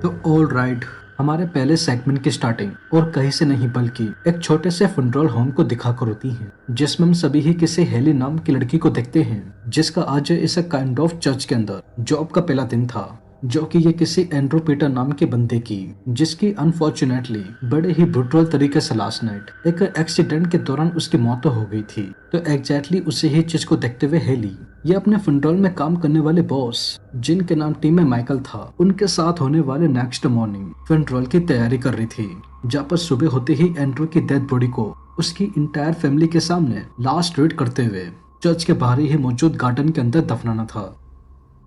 तो all right, हमारे पहले सेगमेंट की स्टार्टिंग और कहीं से नहीं बल्कि एक छोटे से फुनरल होम को दिखाकर होती है, जिसमें हम सभी ही किसी हेली नाम की लड़की को देखते हैं, जिसका आज इस काइंड ऑफ चर्च के अंदर जॉब का पहला दिन था, जो कि ये किसी एंड्रू पीटर नाम के बंदे की, जिसकी अनफॉर्चुनेटली बड़े ही ब्रुटल तरीके से लास्ट नाइट एक एक्सीडेंट के दौरान उसकी मौत हो गई थी। तो एग्जैक्टली उसी ही चीज को देखते हुए हेली ये अपने फुनरल में काम करने वाले बॉस, जिनके नाम टीम में माइकल था, उनके साथ होने वाले नेक्स्ट मॉर्निंग फुनरल की तैयारी कर रही थी, जहाँ पर सुबह होते ही एंड्रू की डेड बॉडी को उसकी इंटायर फैमिली के सामने लास्ट रीड करते हुए चर्च के बाहर ही मौजूद गार्डन के अंदर दफनाना था।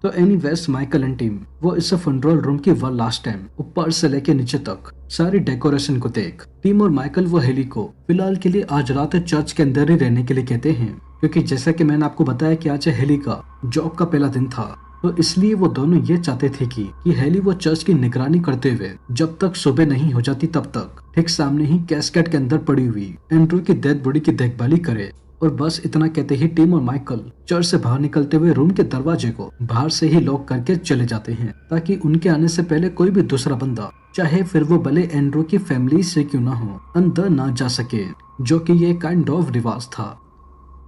तो एनीवेज माइकल एंड टीम वो इस फुनरल रूम की वन लास्ट टाइम ऊपर से लेके नीचे तक सारी डेकोरेशन को देख टीम और माइकल वो हेली को फिलहाल के लिए आज रात चर्च के अंदर ही रहने के लिए कहते हैं, क्योंकि जैसा कि मैंने आपको बताया कि आज हेली का जॉब का पहला दिन था, तो इसलिए वो दोनों ये चाहते थे कि हेली वो चर्च की निगरानी करते हुए जब तक सुबह नहीं हो जाती तब तक ठीक सामने ही कैस्केट के अंदर पड़ी हुई एंड्रू की डेड बॉडी की देखभाली करे। और बस इतना कहते ही टीम और माइकल चर्च से बाहर निकलते हुए रूम के दरवाजे को बाहर से ही लॉक करके चले जाते हैं, ताकि उनके आने से पहले कोई भी दूसरा बंदा, चाहे फिर वो भले एंड्रू की फैमिली से क्यों ना हो, अंदर ना जा सके, जो कि ये काइंड ऑफ रिवाज था।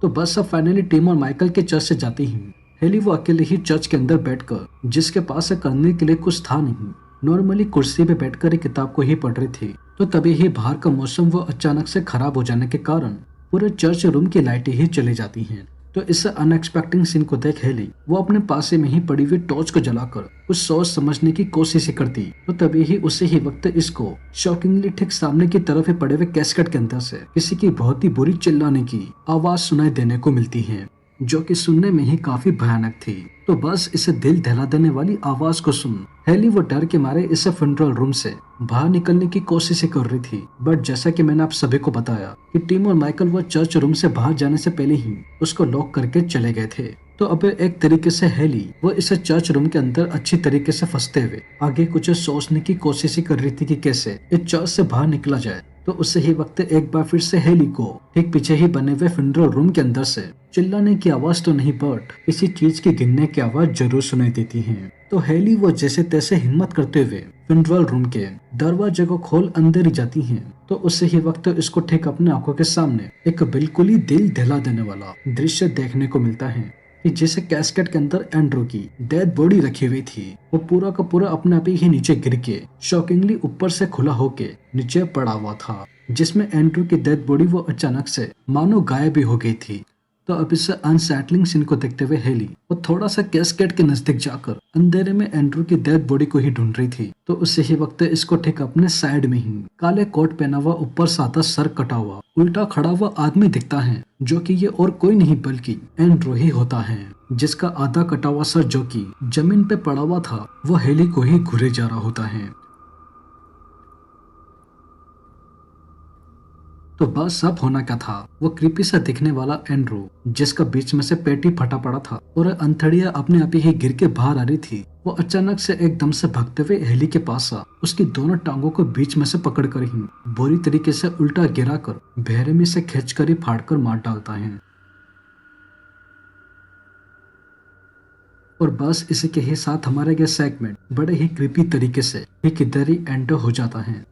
तो बस अब फाइनली टीम और माइकल के चर्च से जाते ही हेली वो अकेले ही चर्च के अंदर बैठकर, जिसके पास करने के लिए कुछ था नहीं, नॉर्मली कुर्सी पे बैठकर एक किताब को ही पढ़ रही थी। तो तभी ही बाहर का मौसम वो अचानक से खराब हो जाने के कारण पूरे चर्च रूम की लाइटें ही चली जाती हैं। तो इस अनएक्सपेक्टेड सीन को देख हेली वो अपने पास में ही पड़ी हुई टॉर्च को जलाकर कुछ सोच समझने की कोशिश करती। तो तभी ही उसी ही वक्त इसको शॉकिंगली ठीक सामने की तरफ पड़े हुए कैस्केट के अंदर से किसी की बहुत ही बुरी चिल्लाने की आवाज सुनाई देने को मिलती है, जो कि सुनने में ही काफी भयानक थी। तो बस इसे दिल दहला देने वाली आवाज को सुन हेली वो डर के मारे इस फुनरल रूम से बाहर निकलने की कोशिश कर रही थी, बट जैसा कि मैंने आप सभी को बताया कि टीम और माइकल वो चर्च रूम से बाहर जाने से पहले ही उसको लॉक करके चले गए थे। तो अब एक तरीके से हेली वो इस चर्च रूम के अंदर अच्छी तरीके से फंसते हुए आगे कुछ सोचने की कोशिश कर रही थी कि कैसे इस चर्च से बाहर निकला जाए। तो उसे ही वक्त एक बार फिर से हेली को ठीक पीछे ही बने हुए फुनरल रूम के अंदर से चिल्लाने की आवाज तो नहीं, बट किसी चीज की गिरने की आवाज जरूर सुनाई देती है। तो हेली वो जैसे तैसे हिम्मत करते हुए फुनरल रूम के दरवाजे को खोल अंदर ही जाती हैं। तो उसी ही वक्त इसको ठीक अपने आंखों के सामने एक बिल्कुल ही दिल दहला देने वाला दृश्य देखने को मिलता है कि जैसे कैस्केट के अंदर एंड्रू की डेड बॉडी रखी हुई थी, वो पूरा का पूरा अपने आप ही नीचे गिर के शॉकिंगली ऊपर से खुला होके नीचे पड़ा हुआ था, जिसमें एंड्रू की डेड बॉडी वो अचानक से मानो गायब भी हो गई थी। तो अब इस अनसेटलिंग सीन को देखते हुए हेली वो थोड़ा सा कैस्केट के नजदीक जाकर अंधेरे में एंड्रू की डेड बॉडी को ही ढूंढ रही थी। तो उसी ही वक्त इसको ठीक अपने साइड में ही काले कोट पहना हुआ, ऊपर सादा सर कटा हुआ, उल्टा खड़ा हुआ आदमी दिखता है, जो कि ये और कोई नहीं बल्कि एंड्रू ही होता है, जिसका आधा कटा हुआ सर जो कि जमीन पे पड़ा हुआ था वो हेली को ही घुरे जा रहा होता है। तो बस अब होना क्या था, वो क्रीपी सा दिखने वाला एंड्रू, जिसका बीच में से पेट ही फटा पड़ा था और अंतड़िया अपने आप ही गिर के बाहर आ रही थी, वो अचानक से एकदम से भागते हुए हेली के पास आ उसकी दोनों टांगों को बीच में से पकड़कर ही बुरी तरीके से उल्टा गिरा कर बेरहमी से खींचकर ही फाड़कर मार डालता है। और बस इसी के ही साथ हमारा यह सेगमेंट बड़े ही क्रीपी तरीके से एक इधर ही एंड हो जाता है।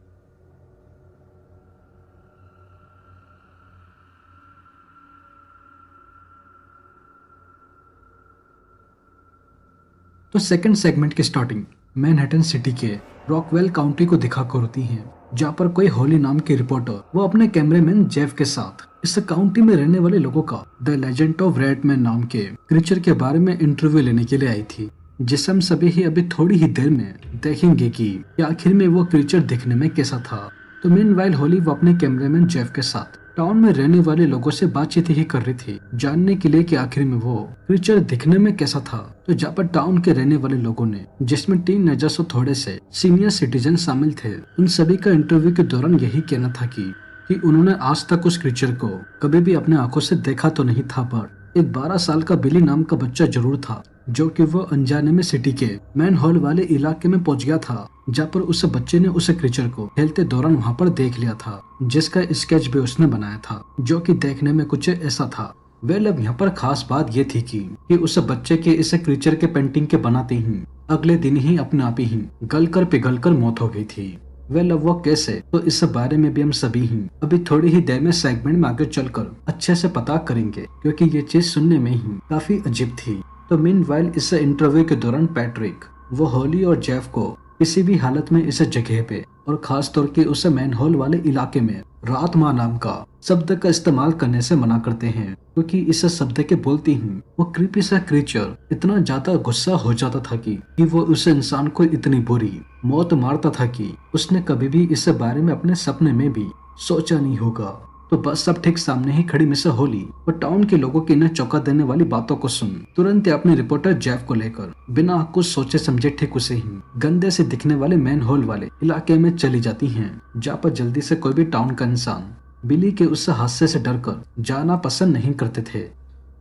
तो सेकंड सेगमेंट की स्टार्टिंग मैनहट्टन सिटी के रॉकवेल काउंटी को दिखाकर होती है, जहाँ पर कोई हॉली नाम की रिपोर्टर वो अपने कैमरामैन जेफ के साथ इस काउंटी में रहने वाले लोगों का द लेजेंड ऑफ रेडमैन नाम के क्रीचर के बारे में इंटरव्यू लेने के लिए आई थी, जिसे हम सभी ही अभी थोड़ी ही देर में देखेंगे कि आखिर में वो क्रीचर दिखने में कैसा था। तो मीनवाइल हॉली वो अपने कैमरामैन जेफ के साथ टाउन में रहने वाले लोगों से बातचीत ही कर रही थी, जानने के लिए कि आखिर में वो क्रीचर दिखने में कैसा था। तो जहाँ पर टाउन के रहने वाले लोगों ने, जिसमें टीनएजर्स और थोड़े से सीनियर सिटीजन शामिल थे, उन सभी का इंटरव्यू के दौरान यही कहना था कि उन्होंने आज तक उस क्रीचर को कभी भी अपने आंखों से देखा तो नहीं था, पर एक 12 साल का बिली नाम का बच्चा जरूर था, जो कि वो अनजाने में सिटी के मैन हॉल वाले इलाके में पहुंच गया था, जहाँ पर उस बच्चे ने उस क्रीचर को खेलते दौरान वहां पर देख लिया था, जिसका स्केच भी उसने बनाया था, जो कि देखने में कुछ ऐसा था। वेल अब यहाँ पर खास बात ये थी कि उस बच्चे के इस क्रीचर के पेंटिंग के बनाते ही अगले दिन ही अपने आप ही गल कर पिघल कर मौत हो गई थी। वेल अब वो कैसे, तो इस बारे में भी हम सभी ही अभी थोड़ी ही देर में सेगमेंट में आगे चलकर अच्छे से पता करेंगे, क्योंकि ये चीज सुनने में ही काफी अजीब थी। तो मीनवाइल इस इंटरव्यू के दौरान पैट्रिक वो हॉली और जेफ को किसी भी हालत में इस जगह पे और खास तौर के उस मैनहोल वाले इलाके में रात माँ नाम का शब्द का इस्तेमाल करने से मना करते हैं, क्योंकि इस शब्द के बोलते ही वो क्रीपी सा क्रीचर इतना ज्यादा गुस्सा हो जाता था कि वो उस इंसान को इतनी बुरी मौत मारता था कि उसने कभी भी इस बारे में अपने सपने में भी सोचा नहीं होगा। तो बस सब ठीक सामने ही खड़ी मिस होली और टाउन के लोगों की इन्हें चौंका देने वाली बातों को सुन तुरंत ही अपने रिपोर्टर जेफ को लेकर बिना कुछ सोचे समझे ठीक उसे ही गंदे से दिखने वाले मैन होल वाले इलाके में चली जाती हैं, जहाँ पर जल्दी से कोई भी टाउन का इंसान बिली के उस हादसे से डरकर जाना पसंद नहीं करते थे।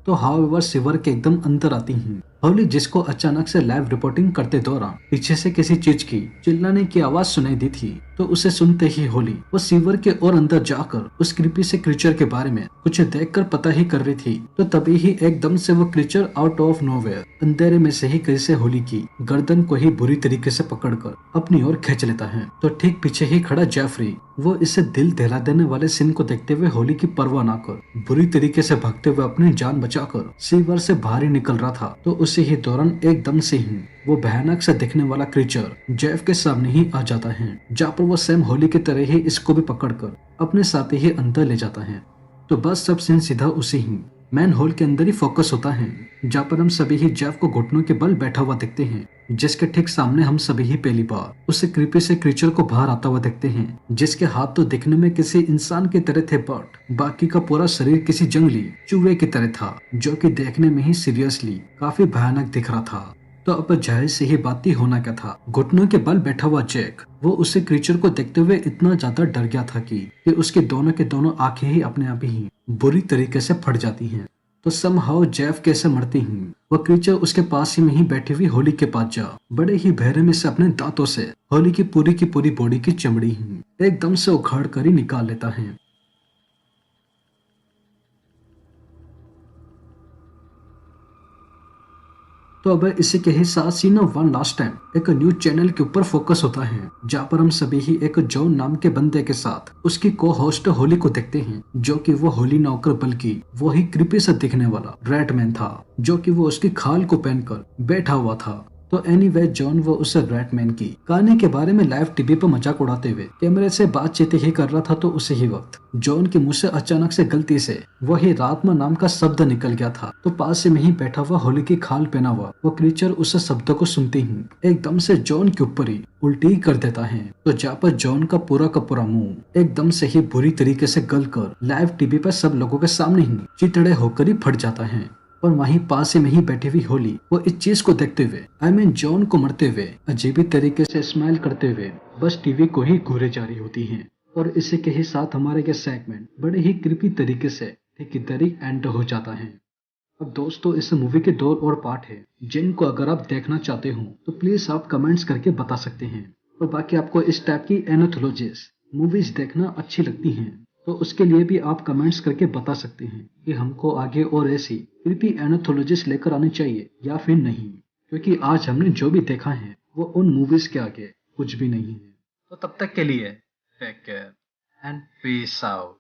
तो हाउएवर सिवर के एकदम अंदर आती हैं होली, जिसको अचानक से लाइव रिपोर्टिंग करते दौरान पीछे से किसी चीज की चिल्लाने की आवाज सुनाई दी थी। तो उसे सुनते ही होली वो सिवर के और अंदर जाकर उस क्रीपी से क्रीचर के बारे में कुछ देखकर पता ही कर रही थी। तो तभी ही एकदम से वो क्रीचर आउट ऑफ नोवेयर अंधेरे में से ही कैसे होली की गर्दन को ही बुरी तरीके से पकड़कर अपनी ओर खींच लेता है। तो ठीक पीछे ही खड़ा जेफरी वो इसे दिल दहला देने वाले सीन को देखते हुए होली की परवाह न कर बुरी तरीके से भागते हुए अपनी जान बचाकर सीवर से बाहर ही निकल रहा था। तो उसी ही दौरान एकदम से ही वो भयानक से दिखने वाला क्रीचर जेफ के सामने ही आ जाता है, जहाँ पर वो सेम होली की तरह ही इसको भी पकड़कर अपने साथ ही अंदर ले जाता है। तो बस सब सीन सीधा उसी ही मैन होल के अंदर ही फोकस होता है, जहाँ पर हम सभी ही जेफ को घुटनों के बल बैठा हुआ देखते हैं, जिसके ठीक सामने हम सभी ही पहली बार उस क्रीपी से क्रीचर को बाहर आता हुआ देखते हैं, जिसके हाथ तो दिखने में किसी इंसान की तरह थे बट बाकी का पूरा शरीर किसी जंगली चूहे की तरह था, जो कि देखने में ही सीरियसली काफी भयानक दिख रहा था। तो अब जाहिर से ही बात ही होना क्या था, घुटनों के बल बैठा हुआ जैक वो उसे क्रीचर को देखते हुए इतना ज्यादा डर गया था कि उसके दोनों के दोनों आंखें ही अपने आप ही बुरी तरीके से फट जाती हैं। तो समहाउ जेफ कैसे मरती ही वो क्रीचर उसके पास ही में ही बैठी हुई होली के पास जा बड़े ही बेरहमी से अपने दांतों से होली की पूरी बॉडी की चमड़ी ही एकदम से उखाड़ कर ही निकाल लेता है। तो अब इसी के ही साथ सीन वन लास्ट टाइम एक न्यूज चैनल के ऊपर फोकस होता है, जहाँ पर हम सभी ही एक जॉन नाम के बंदे के साथ उसकी को होस्ट होली को देखते हैं, जो कि वो होली नौकर बल्कि वो ही क्रीपी सा दिखने वाला रैटमैन था, जो कि वो उसकी खाल को पहनकर बैठा हुआ था। तो एनीवे जॉन वो उस रैटमैन की कहानी के बारे में लाइव टीवी पर मजाक उड़ाते हुए कैमरे से बातचीत ही कर रहा था। तो उसी ही वक्त जॉन के मुंह से अचानक से गलती से वही रातमा नाम का शब्द निकल गया था। तो पास से में ही बैठा हुआ होली की खाल पहना हुआ वो क्रीचर उस शब्द को सुनते ही एकदम से जॉन के ऊपर ही उल्टी कर देता है। तो जहाँ पर जॉन का पूरा मुंह एकदम से ही बुरी तरीके से गल कर लाइव टीवी पर सब लोगों के सामने ही चितड़े होकर ही फट जाता है। और वहीं पास में ही बैठी हुई होली वो इस चीज को देखते हुए जॉन को मरते हुए अजीब तरीके से स्माइल करते हुए बस टीवी को ही घूरे जा रही होती हैं। और इसी के ही साथ हमारे ये सेगमेंट बड़े ही कृपी तरीके से ठीक इधर ही एंड हो जाता है। अब दोस्तों इस मूवी के दो और पार्ट है, जिनको अगर आप देखना चाहते हो तो प्लीज आप कमेंट्स करके बता सकते हैं। और बाकी आपको इस टाइप की एनाथोलॉजीज मूवीज देखना अच्छी लगती हैं तो उसके लिए भी आप कमेंट्स करके बता सकते हैं कि हमको आगे और ऐसी क्रीपी एनाथोलॉजीज लेकर आनी चाहिए या फिर नहीं, क्योंकि आज हमने जो भी देखा है वो उन मूवीज के आगे कुछ भी नहीं है। तो तब तक के लिए take care and peace out.